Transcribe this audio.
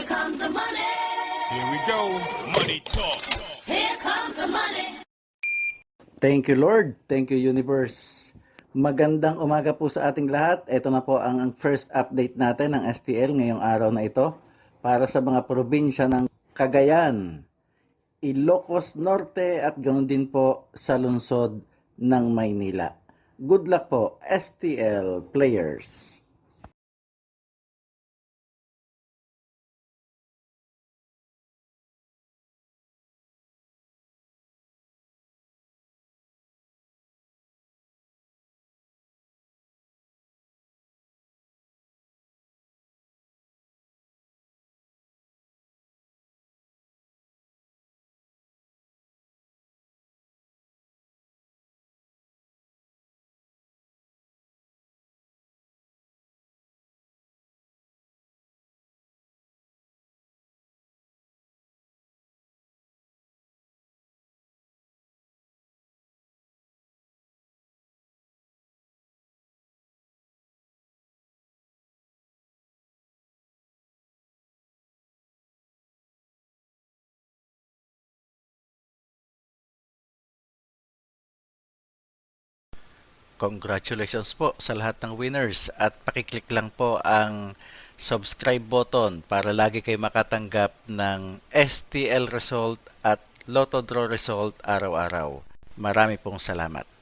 comes the money. Here we go. Money talk. Here comes the money. Thank you, Lord. Thank you, Universe. Magandang umaga po sa ating lahat. Ito na po ang first update natin ng STL ngayong araw na ito para sa mga probinsya ng Cagayan, Ilocos Norte at ganoon din po sa lungsod ng Maynila. Good luck po, STL players. Congratulations po sa lahat ng winners at pakiclick lang po ang subscribe button para lagi kayo makatanggap ng STL result at Lotto Draw result araw-araw. Marami pong salamat.